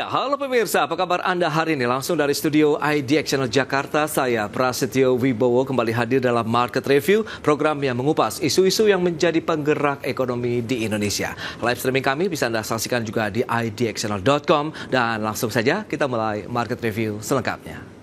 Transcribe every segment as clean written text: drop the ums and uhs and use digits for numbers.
halo pemirsa, apa kabar Anda hari ini? Langsung dari studio IDX Channel Jakarta, saya Prasetyo Wibowo kembali hadir dalam Market Review, program yang mengupas isu-isu yang menjadi penggerak ekonomi di Indonesia. Live streaming kami bisa Anda saksikan juga di idxchannel.com dan langsung saja kita mulai Market Review selengkapnya.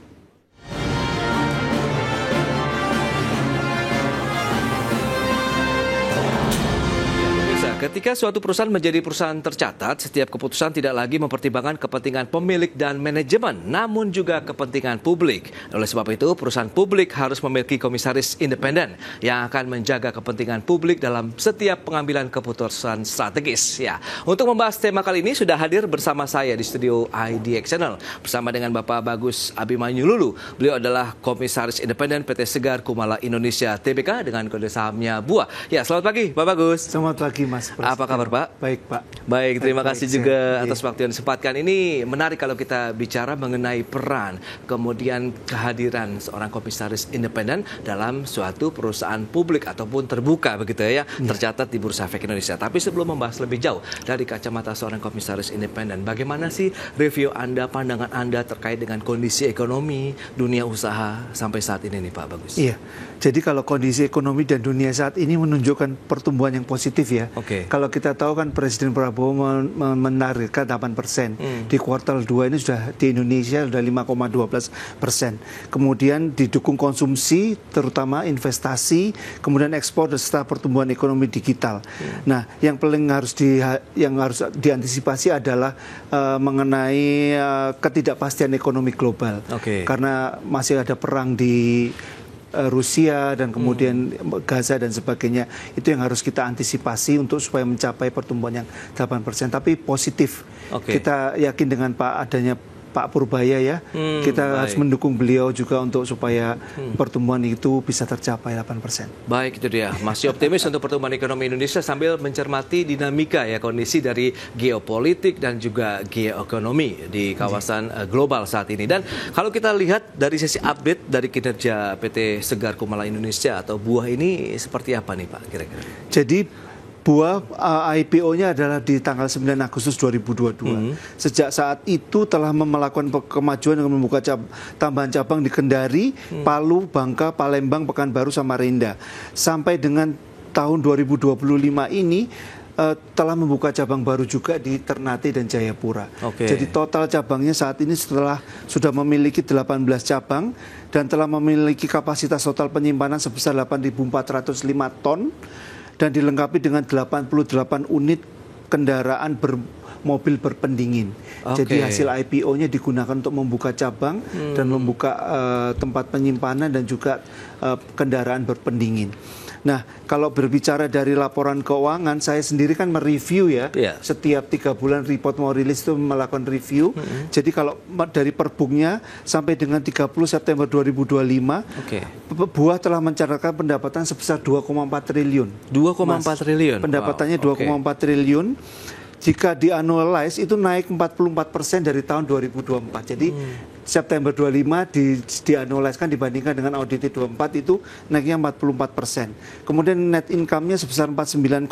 Ketika suatu perusahaan menjadi perusahaan tercatat, setiap keputusan tidak lagi mempertimbangkan kepentingan pemilik dan manajemen, namun juga kepentingan publik. Oleh sebab itu, perusahaan publik harus memiliki komisaris independen yang akan menjaga kepentingan publik dalam setiap pengambilan keputusan strategis. Ya, untuk membahas tema kali ini sudah hadir bersama saya di studio IDX Channel bersama dengan Bapak Bagus Abimanyu Lulu. Beliau adalah komisaris independen PT Segar Kumala Indonesia Tbk dengan kode sahamnya BUA. Ya, selamat pagi Pak Bagus. Selamat pagi Mas. Apa kabar Pak? Baik Pak. Baik, terima kasih juga atas waktu yang disempatkan. Ini menarik kalau kita bicara mengenai peran, kemudian kehadiran seorang komisaris independen dalam suatu perusahaan publik ataupun terbuka begitu ya, tercatat di Bursa Efek Indonesia. Tapi sebelum membahas lebih jauh dari kacamata seorang komisaris independen, bagaimana sih review Anda, pandangan Anda terkait dengan kondisi ekonomi, dunia usaha sampai saat ini nih Pak Bagus? Iya, jadi kalau kondisi ekonomi dan dunia saat ini menunjukkan pertumbuhan yang positif ya. Kalau kita tahu kan Presiden Prabowo menargetkan 8%. Di kuartal 2 ini sudah di Indonesia sudah 5,12%. Kemudian didukung konsumsi, terutama investasi, kemudian ekspor serta pertumbuhan ekonomi digital. Nah, yang paling harus diantisipasi adalah mengenai ketidakpastian ekonomi global. Karena masih ada perang di Rusia dan kemudian Gaza dan sebagainya, itu yang harus kita antisipasi untuk supaya mencapai pertumbuhan yang 8%. Tapi positif, kita yakin dengan adanya Pak Purbaya ya, kita harus mendukung beliau juga untuk supaya pertumbuhan itu bisa tercapai 8%. Baik, itu dia. Masih optimis untuk pertumbuhan ekonomi Indonesia sambil mencermati dinamika ya, kondisi dari geopolitik dan juga geoekonomi di kawasan global saat ini. Dan kalau kita lihat dari sisi update dari kinerja PT Segar Kumala Indonesia atau BUA ini seperti apa nih Pak kira-kira? Jadi BUA IPO-nya adalah di tanggal 9 Agustus 2022. Sejak saat itu telah melakukan kemajuan dengan membuka tambahan cabang di Kendari, Palu, Bangka, Palembang, Pekanbaru, Samarinda. Sampai dengan tahun 2025 ini telah membuka cabang baru juga di Ternate dan Jayapura. Jadi total cabangnya saat ini setelah sudah memiliki 18 cabang dan telah memiliki kapasitas total penyimpanan sebesar 8.405 ton. Dan dilengkapi dengan 88 unit kendaraan mobil berpendingin. Jadi hasil IPO-nya digunakan untuk membuka cabang dan membuka tempat penyimpanan dan juga kendaraan berpendingin. Nah, kalau berbicara dari laporan keuangan, saya sendiri kan mereview ya, setiap 3 bulan report mau rilis itu melakukan review. Jadi kalau dari perbuknya sampai dengan 30 September 2025, BUA telah mencatatkan pendapatan sebesar 2,4 triliun. 2,4 triliun? Pendapatannya 2,4 triliun. Jika di-annualize itu naik 44% dari tahun 2024. Jadi September 25 di-annualize-kan dibandingkan dengan audited 24 itu naiknya 44%. Kemudian net income-nya sebesar 49,4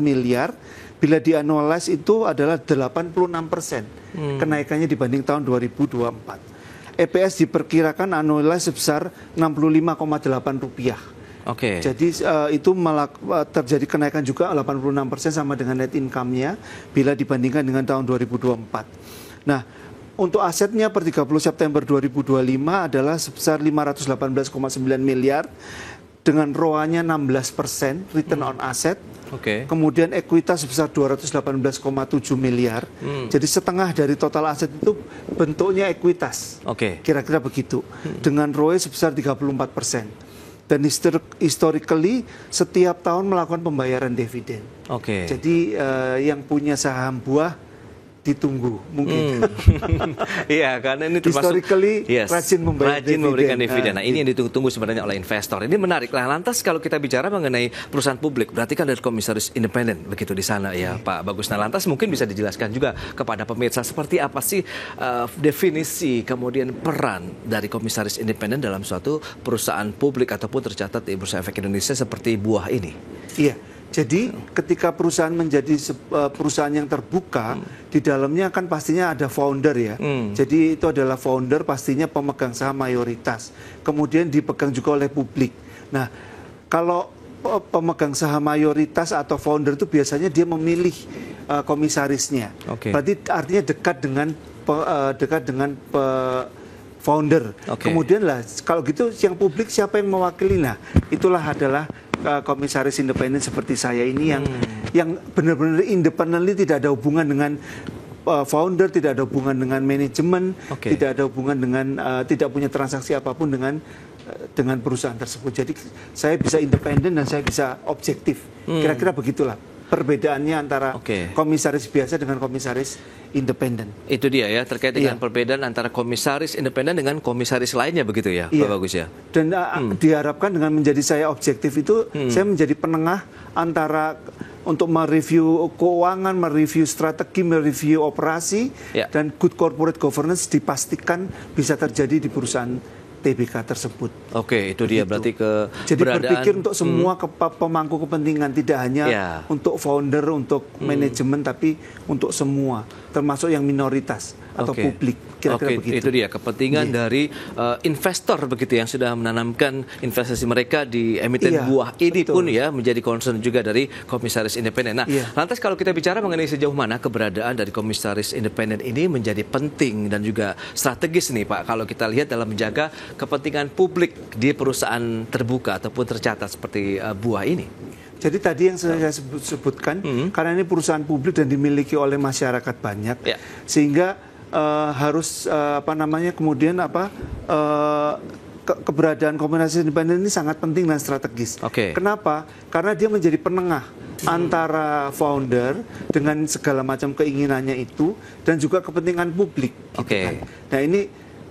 miliar. Bila di-annualize itu adalah 86% kenaikannya dibanding tahun 2024. EPS diperkirakan annualize sebesar Rp65,8. Jadi itu terjadi kenaikan juga 86% sama dengan net income-nya bila dibandingkan dengan tahun 2024. Nah, untuk asetnya per 30 September 2025 adalah sebesar 518,9 miliar dengan ROA-nya 16%, return on asset. Kemudian ekuitas sebesar 218,7 miliar. Jadi setengah dari total aset itu bentuknya ekuitas. Kira-kira begitu. Dengan ROE sebesar 34%. Dan historically setiap tahun melakukan pembayaran dividen. Jadi yang punya saham BUA ditunggu mungkin. Iya, karena ini termasuk rajin memberikan dividen. Nah, ini yang ditunggu-tunggu sebenarnya oleh investor. Ini menarik. Nah, lantas kalau kita bicara mengenai perusahaan publik, berarti kan dari komisaris independen begitu di sana ya, Pak Bagus. Nah, lantas mungkin bisa dijelaskan juga kepada pemirsa seperti apa sih definisi kemudian peran dari komisaris independen dalam suatu perusahaan publik ataupun tercatat di Bursa Efek Indonesia seperti BUA ini? Iya. Jadi ketika perusahaan menjadi perusahaan yang terbuka, di dalamnya kan pastinya ada founder ya. Jadi itu adalah founder, pastinya pemegang saham mayoritas. Kemudian dipegang juga oleh publik. Nah, kalau pemegang saham mayoritas atau founder itu biasanya dia memilih komisarisnya. Berarti artinya dekat dengan founder. Kemudian lah kalau gitu yang publik siapa yang mewakili? Nah, itulah adalah komisaris independen seperti saya ini yang benar-benar independently, tidak ada hubungan dengan founder, tidak ada hubungan dengan manajemen, tidak ada hubungan dengan tidak punya transaksi apapun dengan perusahaan tersebut. Jadi saya bisa independen dan saya bisa objektif. Kira-kira begitulah perbedaannya antara komisaris biasa dengan komisaris independen. Itu dia ya, terkait dengan perbedaan antara komisaris independen dengan komisaris lainnya begitu ya, Pak Bagus ya. Dan diharapkan dengan menjadi saya objektif itu, saya menjadi penengah antara untuk mereview keuangan, mereview strategi, mereview operasi, dan good corporate governance dipastikan bisa terjadi di perusahaan TBK tersebut. Itu dia berarti Jadi berpikir untuk semua pemangku kepentingan, tidak hanya untuk founder, untuk manajemen, tapi untuk semua, termasuk yang minoritas atau publik. Kira-kira begitu. Itu dia kepentingan dari investor begitu yang sudah menanamkan investasi mereka di emiten buah ini pun ya menjadi concern juga dari komisaris independen. Nah, lantas kalau kita bicara mengenai sejauh mana keberadaan dari komisaris independen ini menjadi penting dan juga strategis nih Pak, kalau kita lihat dalam menjaga kepentingan publik di perusahaan terbuka ataupun tercatat seperti buah ini. Jadi tadi yang saya sebutkan, karena ini perusahaan publik dan dimiliki oleh masyarakat banyak, sehingga harus kemudian keberadaan komisaris independen ini sangat penting dan strategis. Kenapa? Karena dia menjadi penengah antara founder dengan segala macam keinginannya itu dan juga kepentingan publik. Nah ini,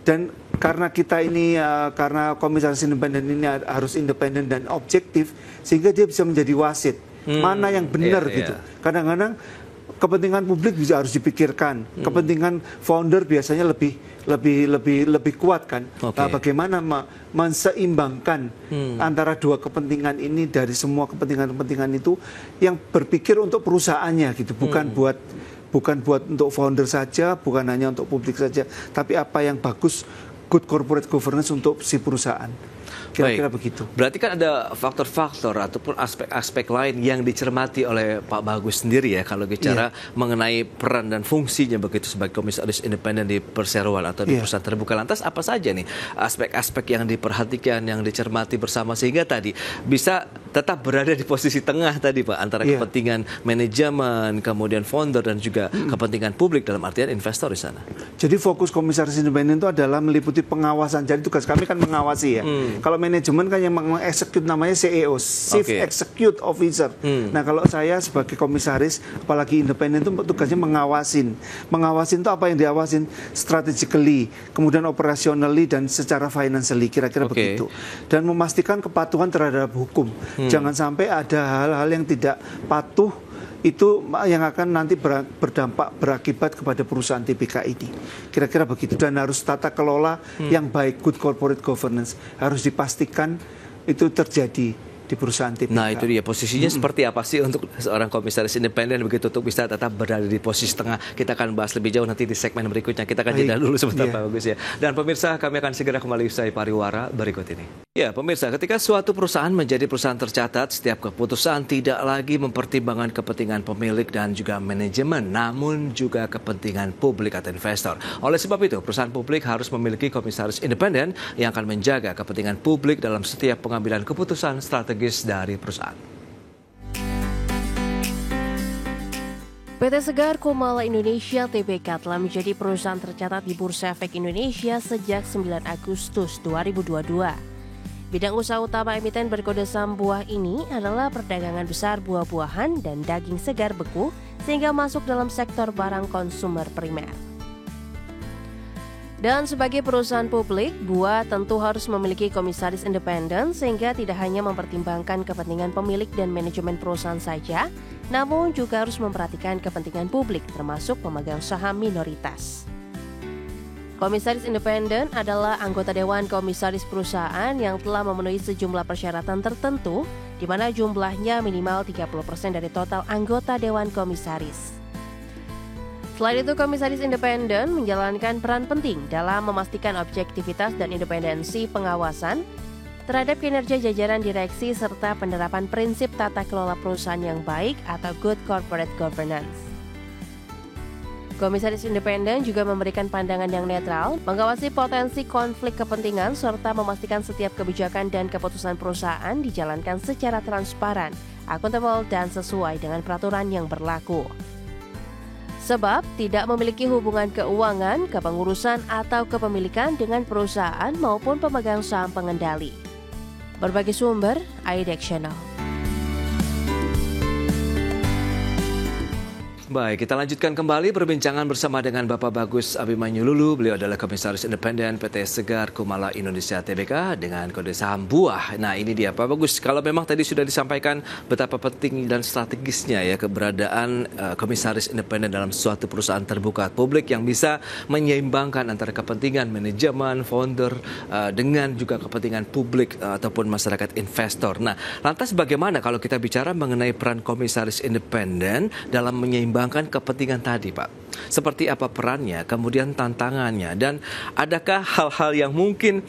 dan karena kita ini karena komisaris independen ini harus independen dan objektif, sehingga dia bisa menjadi wasit mana yang benar gitu. Kadang-kadang kepentingan publik bisa harus dipikirkan, kepentingan founder biasanya lebih kuat kan. Nah, bagaimana menseimbangkan antara dua kepentingan ini dari semua kepentingan itu yang berpikir untuk perusahaannya gitu, bukan buat untuk founder saja, bukan hanya untuk publik saja, tapi apa yang bagus, good corporate governance untuk si perusahaan. Kira-kira begitu. Berarti kan ada faktor-faktor ataupun aspek-aspek lain yang dicermati oleh Pak Bagus sendiri ya kalau bicara mengenai peran dan fungsinya begitu sebagai komisaris independen di perseroan atau di perusahaan terbuka. Lantas apa saja nih aspek-aspek yang diperhatikan, yang dicermati bersama sehingga tadi bisa tetap berada di posisi tengah tadi Pak antara kepentingan manajemen, kemudian founder dan juga kepentingan publik dalam artian investor di sana. Jadi fokus komisaris independen itu adalah meliputi pengawasan. Jadi tugas kami kan mengawasi ya. Kalau manajemen kan yang mengeksekut namanya CEO, Chief Execute Officer. Nah kalau saya sebagai komisaris, apalagi independen itu tugasnya mengawasin. Mengawasin itu apa yang diawasin? Strategically, kemudian operationally dan secara financially, kira-kira begitu. Dan memastikan kepatuhan terhadap hukum. Jangan sampai ada hal-hal yang tidak patuh itu yang akan nanti berakibat kepada perusahaan TBK ini. Kira-kira begitu. Dan harus tata kelola yang baik, good corporate governance harus dipastikan itu terjadi di perusahaan TBK. Nah itu dia posisinya seperti apa sih untuk seorang komisaris independen begitu untuk bisa tetap berada di posisi tengah. Kita akan bahas lebih jauh nanti di segmen berikutnya. Kita akan jeda dulu sebentar Pak Bagus ya. Dan pemirsa, kami akan segera kembali usai pariwara berikut ini. Ya pemirsa, ketika suatu perusahaan menjadi perusahaan tercatat, setiap keputusan tidak lagi mempertimbangkan kepentingan pemilik dan juga manajemen, namun juga kepentingan publik atau investor. Oleh sebab itu, perusahaan publik harus memiliki komisaris independen yang akan menjaga kepentingan publik dalam setiap pengambilan keputusan strategis dari perusahaan. PT Segar Kumala Indonesia Tbk telah menjadi perusahaan tercatat di Bursa Efek Indonesia sejak 9 Agustus 2022. Bidang usaha utama emiten berkode saham buah ini adalah perdagangan besar buah-buahan dan daging segar beku sehingga masuk dalam sektor barang konsumer primer. Dan sebagai perusahaan publik, buah tentu harus memiliki komisaris independen sehingga tidak hanya mempertimbangkan kepentingan pemilik dan manajemen perusahaan saja, namun juga harus memperhatikan kepentingan publik termasuk pemegang saham minoritas. Komisaris independen adalah anggota Dewan Komisaris Perusahaan yang telah memenuhi sejumlah persyaratan tertentu, di mana jumlahnya minimal 30% dari total anggota Dewan Komisaris. Selain itu, komisaris independen menjalankan peran penting dalam memastikan objektivitas dan independensi pengawasan terhadap kinerja jajaran direksi serta penerapan prinsip tata kelola perusahaan yang baik atau good corporate governance. Komisaris independen juga memberikan pandangan yang netral, mengawasi potensi konflik kepentingan, serta memastikan setiap kebijakan dan keputusan perusahaan dijalankan secara transparan, akuntabel, dan sesuai dengan peraturan yang berlaku. Sebab tidak memiliki hubungan keuangan, kepengurusan, atau kepemilikan dengan perusahaan maupun pemegang saham pengendali. Berbagai sumber, IDEX Channel. Baik, kita lanjutkan kembali perbincangan bersama dengan Bapak Bagus Abimanyu Lulu. Beliau adalah Komisaris Independen PT Segar Kumala Indonesia Tbk dengan kode saham buah. Nah, ini dia Pak Bagus. Kalau memang tadi sudah disampaikan betapa penting dan strategisnya ya keberadaan Komisaris Independen dalam suatu perusahaan terbuka publik yang bisa menyeimbangkan antara kepentingan manajemen, founder dengan juga kepentingan publik ataupun masyarakat investor. Nah, lantas bagaimana kalau kita bicara mengenai peran Komisaris Independen dalam menyeimbangkan kepentingan tadi, Pak? Seperti apa perannya, kemudian tantangannya, dan adakah hal-hal yang mungkin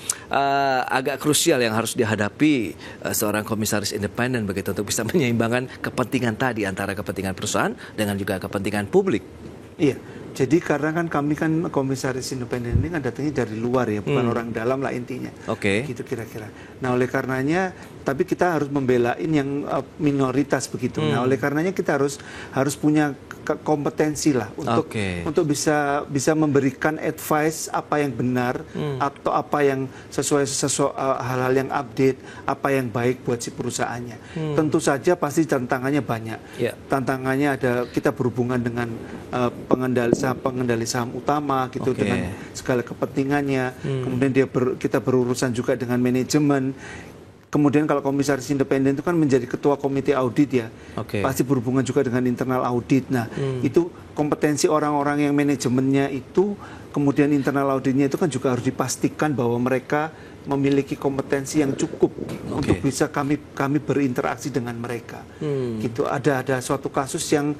agak krusial yang harus dihadapi seorang komisaris independen begitu untuk bisa menyeimbangkan kepentingan tadi antara kepentingan perusahaan dengan juga kepentingan publik? Iya, jadi karena kan kami kan komisaris independen ini kan datangnya dari luar ya, bukan orang dalam lah intinya. Oke. Gitu kira-kira. Nah, oleh karenanya, tapi kita harus membelain yang minoritas begitu. Nah, oleh karenanya kita harus punya kompetensi lah untuk bisa memberikan advice apa yang benar atau apa yang sesuai hal-hal yang update, apa yang baik buat si perusahaannya. Tentu saja pasti tantangannya banyak. Tantangannya ada, kita berhubungan dengan pengendali saham utama gitu dengan segala kepentingannya. Kemudian kita berurusan juga dengan manajemen. Kemudian kalau komisaris independen itu kan menjadi ketua komite audit ya, pasti berhubungan juga dengan internal audit. Nah, itu kompetensi orang-orang yang manajemennya itu, kemudian internal auditnya itu kan juga harus dipastikan bahwa mereka memiliki kompetensi yang cukup untuk bisa kami berinteraksi dengan mereka. Gitu. Ada suatu kasus yang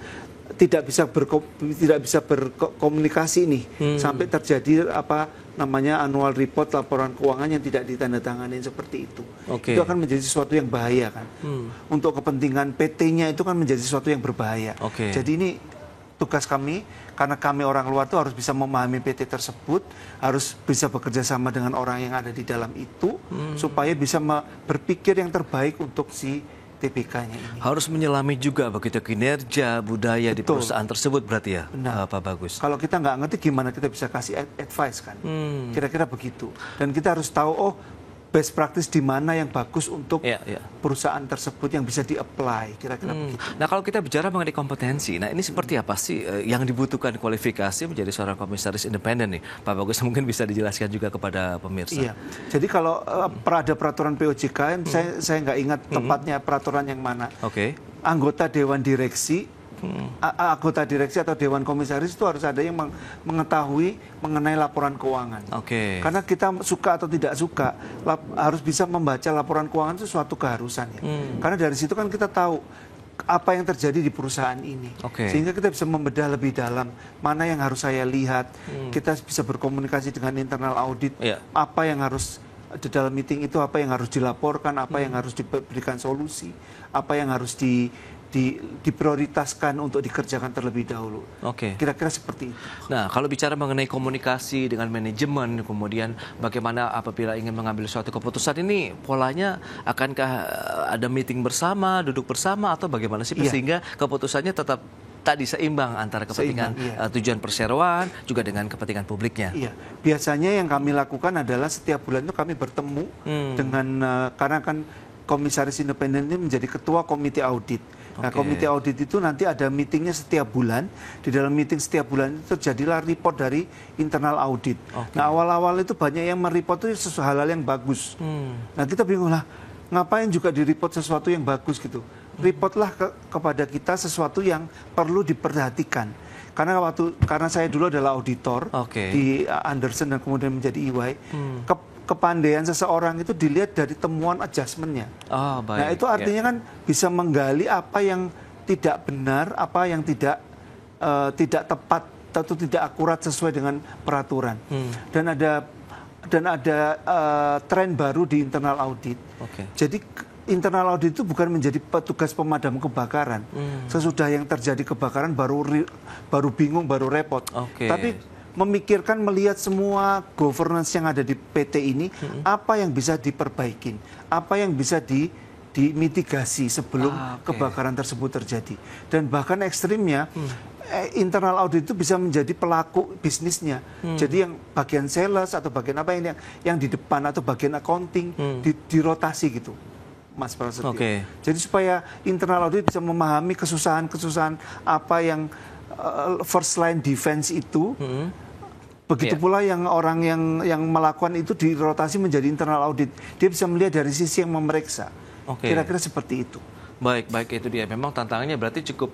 tidak bisa berkomunikasi nih sampai terjadi annual report, laporan keuangan yang tidak ditandatangani seperti itu. Itu akan menjadi sesuatu yang bahaya kan. Untuk kepentingan PT-nya itu kan menjadi sesuatu yang berbahaya. Jadi ini tugas kami, karena kami orang luar itu harus bisa memahami PT tersebut, harus bisa bekerja sama dengan orang yang ada di dalam itu, supaya bisa berpikir yang terbaik untuk si TBK-nya ini. Harus menyelami juga begitu kinerja, budaya di perusahaan tersebut berarti ya, Pak Bagus. Kalau kita nggak ngerti gimana kita bisa kasih advice kan, kira-kira begitu. Dan kita harus tahu best practice di mana yang bagus untuk perusahaan tersebut yang bisa di-apply, kira-kira begitu. Nah, kalau kita bicara mengenai kompetensi, nah ini seperti apa sih yang dibutuhkan kualifikasi menjadi seorang komisaris independen nih, Pak Bagus? Mungkin bisa dijelaskan juga kepada pemirsa. Iya, jadi kalau ada peraturan POJK, saya nggak ingat tepatnya peraturan yang mana. Anggota Dewan Direksi, anggota direksi atau dewan komisaris itu harus ada yang mengetahui mengenai laporan keuangan. Karena kita suka atau tidak suka, harus bisa membaca laporan keuangan itu suatu keharusan ya. Karena dari situ kan kita tahu apa yang terjadi di perusahaan ini. Sehingga kita bisa membedah lebih dalam mana yang harus saya lihat. Kita bisa berkomunikasi dengan internal audit, apa yang harus di dalam meeting itu, apa yang harus dilaporkan, apa yang harus diberikan solusi, apa yang harus diprioritaskan untuk dikerjakan terlebih dahulu. Kira-kira seperti itu. Nah, kalau bicara mengenai komunikasi dengan manajemen, kemudian bagaimana apabila ingin mengambil suatu keputusan ini, polanya akankah ada meeting bersama, duduk bersama, atau bagaimana sih sehingga keputusannya tetap tadi seimbang antara kepentingan tujuan perseroan juga dengan kepentingan publiknya? Biasanya yang kami lakukan adalah setiap bulan itu kami bertemu dengan karena kan komisaris independen ini menjadi ketua komite audit. Nah, komite audit itu nanti ada meetingnya setiap bulan. Di dalam meeting setiap bulan itu terjadilah report dari internal audit. Nah, awal-awal itu banyak yang mereport itu sesuatu hal yang bagus. Nah, kita bingung lah, ngapain juga direport sesuatu yang bagus gitu. Reportlah kepada kita sesuatu yang perlu diperhatikan. Karena saya dulu adalah auditor di Andersen dan kemudian menjadi EY. kepandaian seseorang itu dilihat dari temuan adjustment-nya. Oh, baik. Nah, itu artinya kan bisa menggali apa yang tidak benar, apa yang tidak tepat atau tidak akurat sesuai dengan peraturan. Dan ada tren baru di internal audit. Jadi internal audit itu bukan menjadi petugas pemadam kebakaran. Sesudah yang terjadi kebakaran baru bingung, baru repot. Tapi memikirkan, melihat semua governance yang ada di PT ini, apa yang bisa diperbaiki, apa yang bisa dimitigasi sebelum kebakaran tersebut terjadi. Dan bahkan ekstrimnya, internal audit itu bisa menjadi pelaku bisnisnya. Jadi yang bagian sales atau bagian apa yang di depan atau bagian accounting dirotasi gitu, Mas Prasetyo. Jadi supaya internal audit bisa memahami kesusahan-kesusahan apa yang first line defense itu. Begitu pula yang orang yang melakukan itu dirotasi menjadi internal audit. Dia bisa melihat dari sisi yang memeriksa. Kira-kira seperti itu. Baik itu dia. Memang tantangannya berarti cukup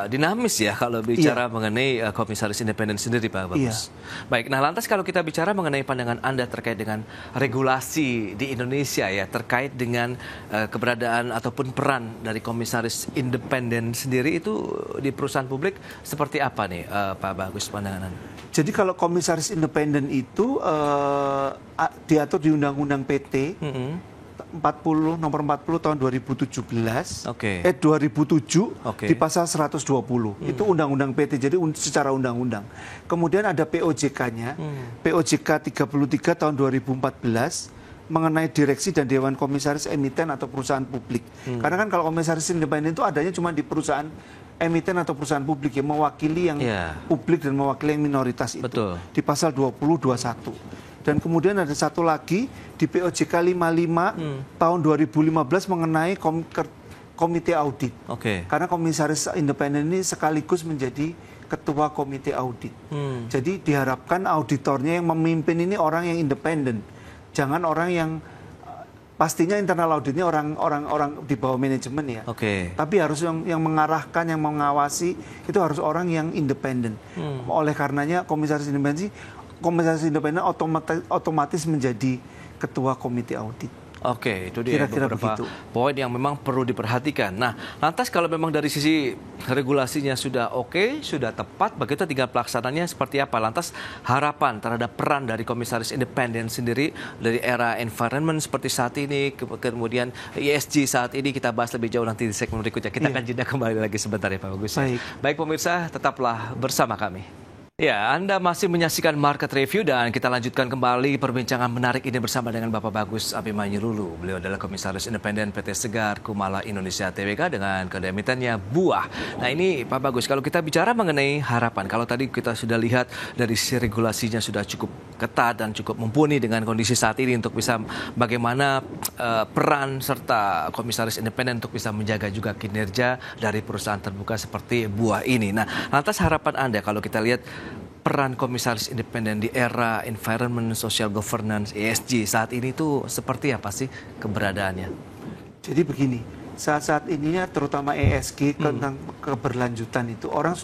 dinamis ya kalau bicara mengenai komisaris independen sendiri, Pak Bagus. Baik, nah lantas kalau kita bicara mengenai pandangan Anda terkait dengan regulasi di Indonesia ya, terkait dengan keberadaan ataupun peran dari komisaris independen sendiri itu di perusahaan publik seperti apa nih, Pak Bagus, pandangan Anda? Jadi kalau komisaris independen itu diatur di Undang-Undang PT nomor 40 tahun 2017, 2007 di pasal 120. Itu undang-undang PT, jadi secara undang-undang. Kemudian ada POJK-nya, POJK 33 tahun 2014 mengenai direksi dan dewan komisaris emiten atau perusahaan publik. Karena kan kalau komisaris independen itu adanya cuma di perusahaan emiten atau perusahaan publik yang mewakili yang publik dan mewakili yang minoritas itu. Di pasal 20-21. Dan kemudian ada satu lagi di POJK 55 tahun 2015 mengenai komite audit. Karena komisaris independen ini sekaligus menjadi ketua komite audit. Jadi diharapkan auditornya yang memimpin ini orang yang independen. Jangan orang yang pastinya internal auditnya orang di bawah manajemen ya. Tapi harus yang mengarahkan, yang mengawasi itu harus orang yang independen. Oleh karenanya komisaris independen otomatis menjadi ketua komite audit. Itu dia beberapa poin yang memang perlu diperhatikan. Nah, lantas kalau memang dari sisi regulasinya sudah sudah tepat, begitu tinggal pelaksananya seperti apa? Lantas harapan terhadap peran dari komisaris independen sendiri dari era environment seperti saat ini, kemudian ESG saat ini, kita bahas lebih jauh nanti di segmen berikutnya. Kita akan jeda kembali lagi sebentar ya Pak Bagus. Baik pemirsa, tetaplah bersama kami. Ya, Anda masih menyaksikan Market Review dan kita lanjutkan kembali perbincangan menarik ini bersama dengan Bapak Bagus Abimanyu Lulu. Beliau adalah Komisaris Independen PT Segar Kumala Indonesia Tbk dengan kode emitennya Buah. Nah ini Pak Bagus, kalau kita bicara mengenai harapan, kalau tadi kita sudah lihat dari sisi regulasinya sudah cukup ketat dan cukup mumpuni dengan kondisi saat ini untuk bisa bagaimana peran serta Komisaris Independen untuk bisa menjaga juga kinerja dari perusahaan terbuka seperti Buah ini. Nah, lantas harapan Anda kalau kita lihat peran komisaris independen di era environment, social governance, ESG saat ini tuh seperti apa sih keberadaannya? Jadi begini, saat ini terutama ESG tentang keberlanjutan itu orang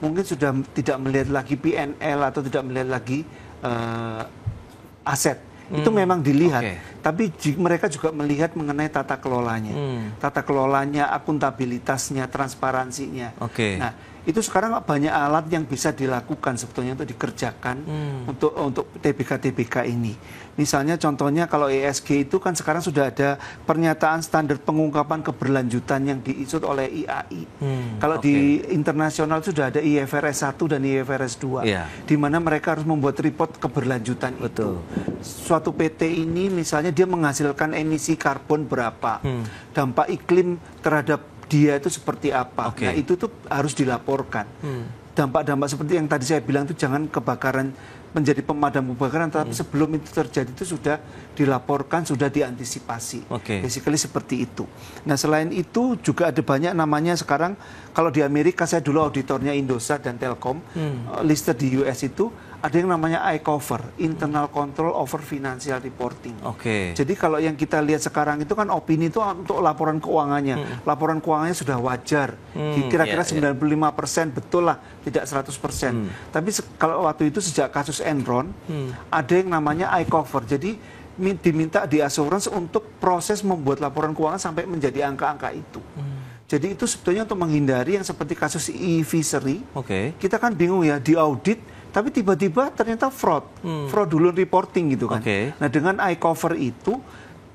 mungkin sudah tidak melihat lagi PNL atau tidak melihat lagi aset. Itu memang dilihat, tapi mereka juga melihat mengenai tata kelolanya, akuntabilitasnya, transparansinya. Nah, itu sekarang banyak alat yang bisa dilakukan sebetulnya untuk dikerjakan untuk TBK ini. Misalnya contohnya kalau ESG itu kan sekarang sudah ada pernyataan standar pengungkapan keberlanjutan yang diisut oleh IAI. Kalau di internasional sudah ada IFRS 1 dan IFRS 2, di mana mereka harus membuat report keberlanjutan itu. Suatu PT ini misalnya dia menghasilkan emisi karbon berapa, dampak iklim terhadap dia itu seperti apa. Nah itu tuh harus dilaporkan. Dampak-dampak seperti yang tadi saya bilang itu jangan kebakaran menjadi pemadam kebakaran, tapi sebelum itu terjadi itu sudah dilaporkan, sudah diantisipasi. Basically seperti itu. Nah selain itu juga ada banyak namanya sekarang, kalau di Amerika saya dulu auditornya Indosat dan Telkom, listed di US itu ada yang namanya ICOVR, Internal Control Over Financial Reporting. Oke. Jadi kalau yang kita lihat sekarang itu kan opini itu untuk laporan keuangannya. Laporan keuangannya sudah wajar. Kira-kira 95% betul lah, tidak 100%. Tapi kalau waktu itu sejak kasus Enron, ada yang namanya ICOVR. Jadi diminta di assurance untuk proses membuat laporan keuangan sampai menjadi angka-angka itu. Jadi itu sebetulnya untuk menghindari yang seperti kasus e-fishery. Kita kan bingung ya, di audit tapi tiba-tiba ternyata fraudulent reporting gitu kan. Nah dengan ICOVR itu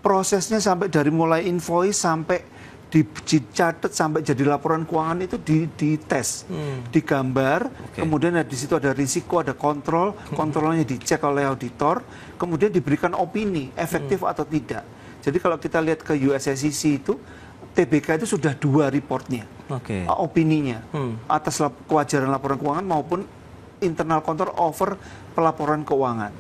prosesnya sampai dari mulai invoice sampai dicatat sampai jadi laporan keuangan itu dites, digambar, kemudian di situ ada risiko, ada kontrol, kontrolnya dicek oleh auditor, kemudian diberikan opini efektif atau tidak. Jadi kalau kita lihat ke US SEC itu TBK itu sudah 2 reportnya, opininya atas kewajaran laporan keuangan maupun internal control over pelaporan keuangan.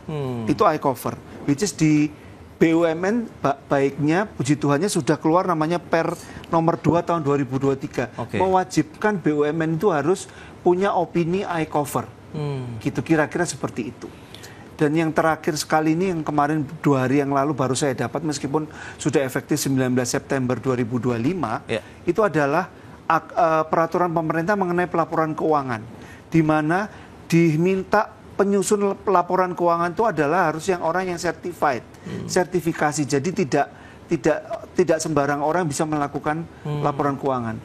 Itu ICOVR, which is di BUMN baiknya, puji Tuhannya sudah keluar namanya Per nomor 2 tahun 2023. Mewajibkan BUMN itu harus punya opini ICOVR. Gitu kira-kira seperti itu. Dan yang terakhir sekali ini yang kemarin 2 hari yang lalu baru saya dapat meskipun sudah efektif 19 September 2025, itu adalah peraturan pemerintah mengenai pelaporan keuangan, di mana diminta penyusun laporan keuangan itu adalah harus yang orang yang certified, sertifikasi. Jadi tidak sembarang orang bisa melakukan laporan keuangan.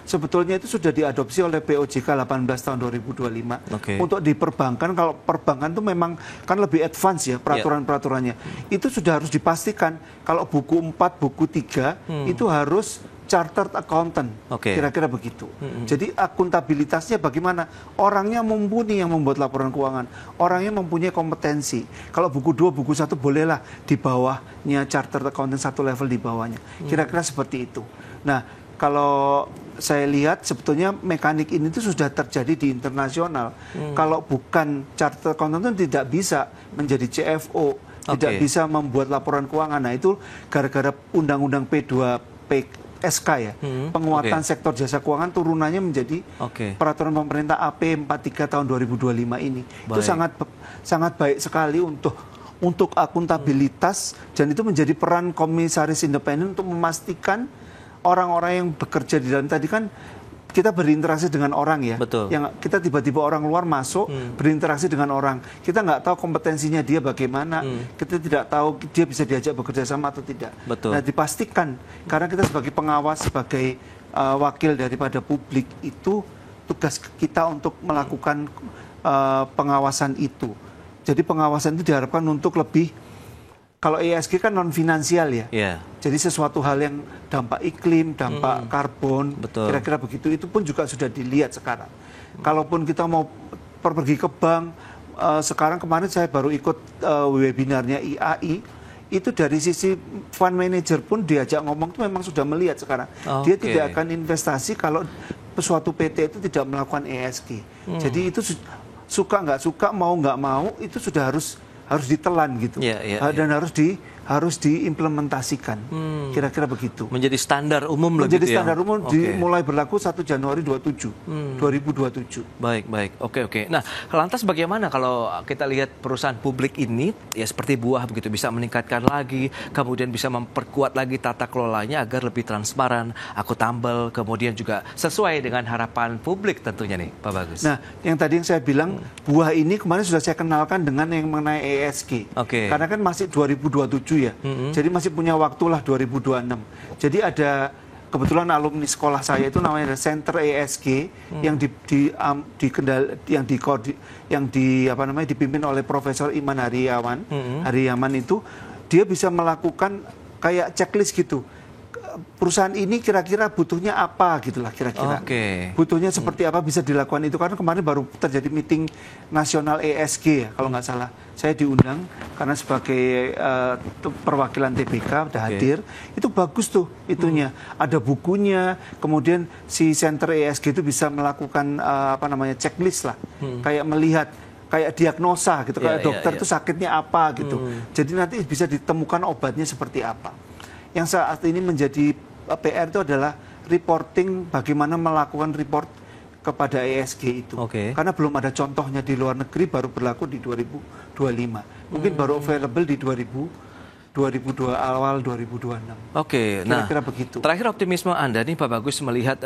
Sebetulnya itu sudah diadopsi oleh POJK 18 tahun 2025 untuk di perbankan. Kalau perbankan itu memang kan lebih advance ya peraturan-peraturannya. Itu sudah harus dipastikan kalau buku 4, buku 3 itu harus chartered accountant, kira-kira begitu. Jadi akuntabilitasnya bagaimana? Orangnya mumpuni yang membuat laporan keuangan, orangnya mempunyai kompetensi. Kalau buku 2, buku 1 bolehlah di bawahnya chartered accountant, 1 level di bawahnya. Kira-kira seperti itu. Nah, kalau saya lihat sebetulnya mekanik ini itu sudah terjadi di internasional. Kalau bukan chartered accountant itu tidak bisa menjadi CFO, tidak bisa membuat laporan keuangan. Nah, itu gara-gara Undang-Undang P2P SK ya, penguatan sektor jasa keuangan turunannya menjadi peraturan pemerintah AP 43 tahun 2025 ini. Itu sangat baik sekali untuk akuntabilitas, dan itu menjadi peran komisaris independen untuk memastikan orang-orang yang bekerja di dalam, tadi kan kita berinteraksi dengan orang ya. Yang kita tiba-tiba orang luar masuk berinteraksi dengan orang. Kita nggak tahu kompetensinya dia bagaimana. Kita tidak tahu dia bisa diajak bekerja sama atau tidak. Nah, dipastikan karena kita sebagai pengawas, sebagai wakil daripada publik, itu tugas kita untuk melakukan pengawasan itu. Jadi pengawasan itu diharapkan untuk lebih, kalau ESG kan non finansial ya. Jadi sesuatu hal yang dampak iklim, dampak karbon, kira-kira begitu, itu pun juga sudah dilihat sekarang. Kalaupun kita mau pergi ke bank, sekarang kemarin saya baru ikut webinarnya IAI, itu dari sisi fund manager pun diajak ngomong itu memang sudah melihat sekarang. Dia tidak akan investasi kalau suatu PT itu tidak melakukan ESG. Jadi itu suka nggak suka, mau nggak mau, itu sudah harus ditelan gitu, dan harus diimplementasikan, kira-kira begitu. Menjadi standar umum, menjadi standar umum, mulai berlaku 1 Januari 2027. Baik. Oke. Nah, lantas bagaimana kalau kita lihat perusahaan publik ini ya seperti buah begitu, bisa meningkatkan lagi, kemudian bisa memperkuat lagi tata kelolanya agar lebih transparan, akuntabel, kemudian juga sesuai dengan harapan publik tentunya nih, Pak Bagus. Nah, yang tadi yang saya bilang, buah ini kemarin sudah saya kenalkan dengan yang mengenai ESG. Karena kan masih 2027 ya. Jadi masih punya waktulah 2026. Jadi ada kebetulan alumni sekolah saya itu namanya Center ESG dipimpin oleh Profesor Iman Hariawan. Hariawan itu dia bisa melakukan kayak checklist gitu. Perusahaan ini kira-kira butuhnya apa gitulah kira-kira. Butuhnya seperti apa bisa dilakukan itu, karena kemarin baru terjadi meeting nasional ESG ya kalau nggak salah. Saya diundang karena sebagai perwakilan TBK udah hadir. Itu bagus tuh itunya. Ada bukunya, kemudian si Center ESG itu bisa melakukan checklist lah. Kayak melihat kayak diagnosa gitu, kayak dokter itu sakitnya apa gitu. Jadi nanti bisa ditemukan obatnya seperti apa. Yang saat ini menjadi PR itu adalah reporting, bagaimana melakukan report kepada ESG itu. Karena belum ada contohnya di luar negeri, baru berlaku di 2025. Mungkin baru available di 2002 awal 2026. Kira-kira begitu. Terakhir optimisme Anda nih Pak Bagus melihat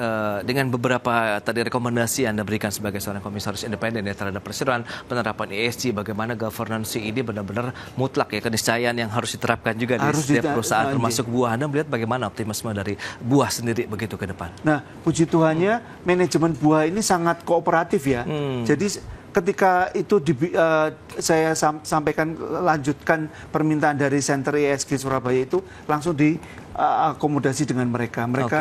dengan beberapa tadi rekomendasi Anda berikan sebagai seorang komisaris independen ya terhadap perseroan penerapan ESG, bagaimana governance ini benar-benar mutlak ya, keniscayaan yang harus diterapkan juga di setiap perusahaan termasuk buah. Anda melihat bagaimana optimisme dari buah sendiri begitu ke depan? Nah, puji Tuhannya manajemen buah ini sangat kooperatif ya. Jadi ketika itu saya sampaikan lanjutkan permintaan dari Center ESG Surabaya itu langsung diakomodasi dengan mereka. Mereka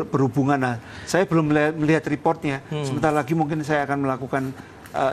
berhubungan. Nah, saya belum melihat reportnya. Sebentar lagi mungkin saya akan melakukan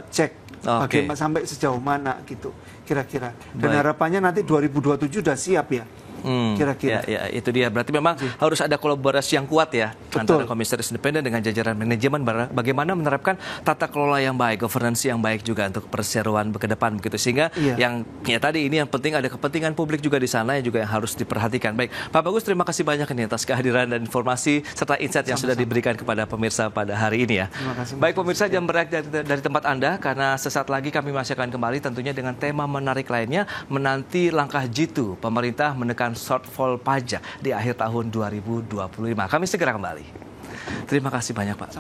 cek bagaimana sampai sejauh mana gitu kira-kira. Dan harapannya nanti 2027 sudah siap ya. Kira-kira. Ya, itu dia. Berarti memang harus ada kolaborasi yang kuat ya antara komisaris independen dengan jajaran manajemen, bagaimana menerapkan tata kelola yang baik, governance yang baik juga untuk perseroan ke depan begitu, sehingga yang tadi ini yang penting ada kepentingan publik juga di sana yang juga yang harus diperhatikan. Baik, Pak Bagus, terima kasih banyak ini atas kehadiran dan informasi serta insight yang sudah diberikan kepada pemirsa pada hari ini ya. Terima kasih. Baik pemirsa, jangan bereak dari tempat Anda karena sesaat lagi kami masih akan kembali tentunya dengan tema menarik lainnya, menanti langkah jitu pemerintah menekan shortfall pajak di akhir tahun 2025. Kami segera kembali. Terima kasih banyak Pak.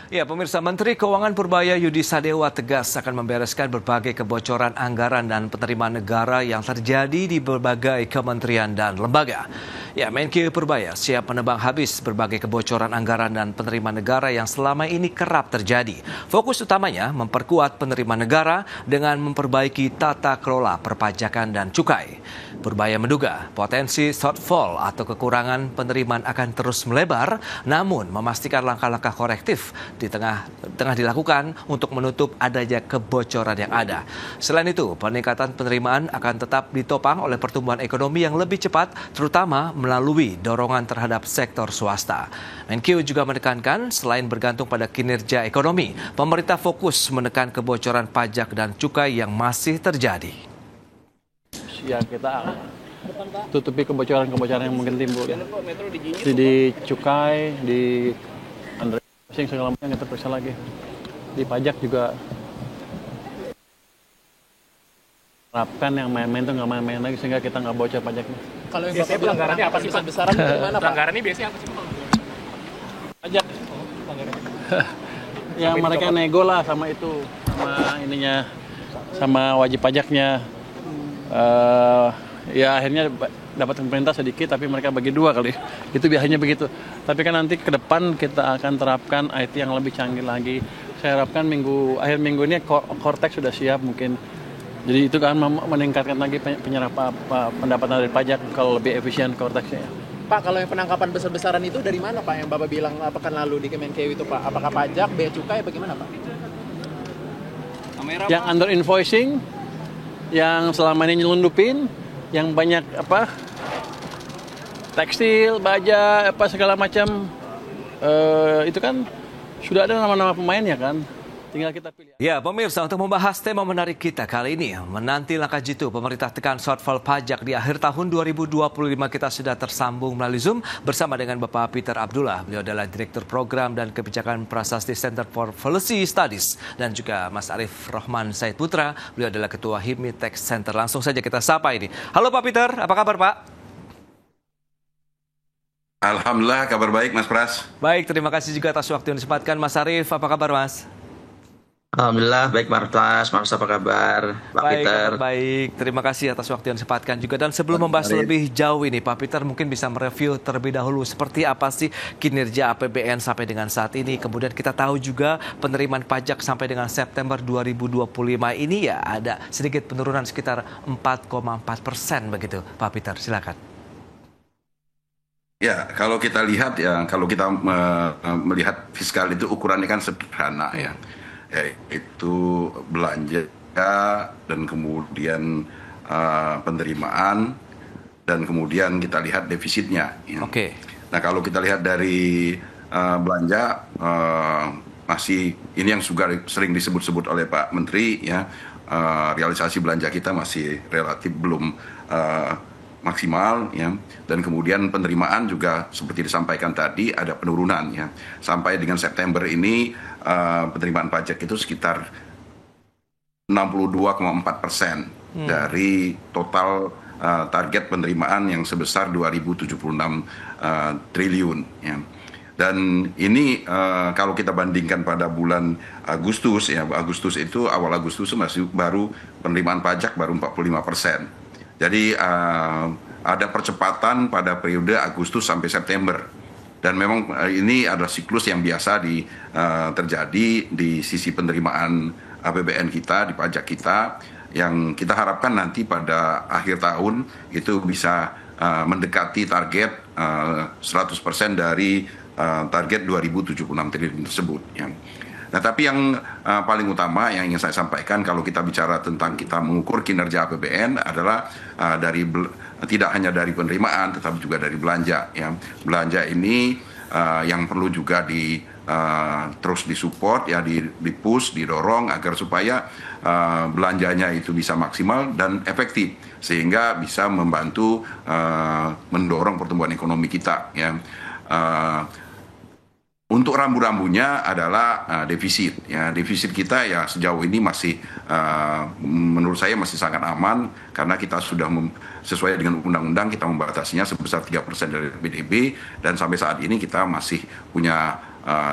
Ya, pemirsa, Menteri Keuangan Purbaya Yudi Sadewa tegas akan membereskan berbagai kebocoran anggaran dan penerimaan negara yang terjadi di berbagai kementerian dan lembaga. Ya, Menkeu Purbaya siap menebang habis berbagai kebocoran anggaran dan penerimaan negara yang selama ini kerap terjadi. Fokus utamanya memperkuat penerimaan negara dengan memperbaiki tata kelola perpajakan dan cukai. Purbaya menduga potensi shortfall atau kekurangan penerimaan akan terus melebar, namun memastikan langkah-langkah korektif di tengah dilakukan untuk menutup adanya kebocoran yang ada. Selain itu, peningkatan penerimaan akan tetap ditopang oleh pertumbuhan ekonomi yang lebih cepat, terutama melalui dorongan terhadap sektor swasta. Menkeu juga menekankan selain bergantung pada kinerja ekonomi, pemerintah fokus menekan kebocoran pajak dan cukai yang masih terjadi. Ya, kita tutupi kebocoran-kebocoran yang mungkin timbul. Di cukai, di segala macam kita periksa lagi. Di pajak juga terapkan yang main-main itu nggak main-main lagi sehingga kita nggak bocor pajaknya. Kalau yang biasanya pelanggarannya apa sih Pak? Besaran gimana Pak? Pelanggarannya biasanya apa sih Pak? Pajak. Ya mereka nego lah sama itu, sama ininya, sama wajib pajaknya. Ya akhirnya dapat pemerintah sedikit tapi mereka bagi dua kali. Itu biasanya begitu. Tapi kan nanti ke depan kita akan terapkan IT yang lebih canggih lagi. Saya harapkan akhir minggu ini Cortex sudah siap mungkin. Jadi itu kan meningkatkan lagi pendapatan dari pajak kalau lebih efisien Cortexnya. Pak, kalau yang penangkapan besar-besaran itu dari mana Pak yang Bapak bilang pekan lalu di Kemenkeu itu Pak? Apakah pajak, bea cukai, bagaimana Pak? Yang under invoicing, yang selama ini nyelundupin, yang banyak tekstil, baja, segala macam, itu kan sudah ada nama-nama pemainnya kan, tinggal kita pilih. Ya, pemirsa, untuk membahas tema menarik kita kali ini, menanti langkah jitu pemerintah tekan shortfall pajak di akhir tahun 2025, kita sudah tersambung melalui Zoom bersama dengan Bapak Peter Abdullah. Beliau adalah Direktur Program dan Kebijakan Prasasti Center for Policy Studies, dan juga Mas Arief Rohman Said Putra. Beliau adalah Ketua HIPMI Tax Center. Langsung saja kita sapa ini. Halo Pak Peter, apa kabar Pak? Alhamdulillah, kabar baik Mas Pras. Baik, terima kasih juga atas waktu yang disempatkan. Mas Arief, apa kabar Mas? Alhamdulillah, baik Mas Pras, apa kabar Pak Peter? Baik, terima kasih atas waktu yang disempatkan juga. Dan sebelum membahas lebih jauh ini, Pak Peter mungkin bisa mereview terlebih dahulu seperti apa sih kinerja APBN sampai dengan saat ini. Kemudian kita tahu juga penerimaan pajak sampai dengan September 2025 ini ya ada sedikit penurunan sekitar 4,4% begitu. Pak Peter, silakan. Ya, kalau kita lihat ya, kalau kita melihat fiskal itu ukurannya kan sederhana ya. Yaitu belanja dan kemudian penerimaan dan kemudian kita lihat defisitnya. Ya. Nah kalau kita lihat dari belanja masih ini yang juga sering disebut-sebut oleh Pak Menteri ya, realisasi belanja kita masih relatif belum maksimal ya, dan kemudian penerimaan juga seperti disampaikan tadi ada penurunan ya. Sampai dengan September ini penerimaan pajak itu sekitar 62,4% dari total target penerimaan yang sebesar 2.076 triliun ya. Dan ini kalau kita bandingkan pada bulan Agustus ya, Agustus itu awal Agustus masih baru penerimaan pajak baru 45%. Jadi ada percepatan pada periode Agustus sampai September, dan memang ini adalah siklus yang biasa terjadi di sisi penerimaan APBN kita, di pajak kita, yang kita harapkan nanti pada akhir tahun itu bisa mendekati target 100% dari target 2.076 triliun tersebut ya. Nah, tapi yang paling utama yang ingin saya sampaikan kalau kita bicara tentang kita mengukur kinerja APBN adalah tidak hanya dari penerimaan tetapi juga dari belanja ya. Belanja ini yang perlu juga terus disupport ya, dipush, didorong agar supaya belanjanya itu bisa maksimal dan efektif sehingga bisa membantu mendorong pertumbuhan ekonomi kita ya. Untuk rambu-rambunya adalah defisit. Ya, defisit kita ya sejauh ini masih menurut saya masih sangat aman karena kita sudah sesuai dengan undang-undang kita membatasinya sebesar 3% dari PDB, dan sampai saat ini kita masih punya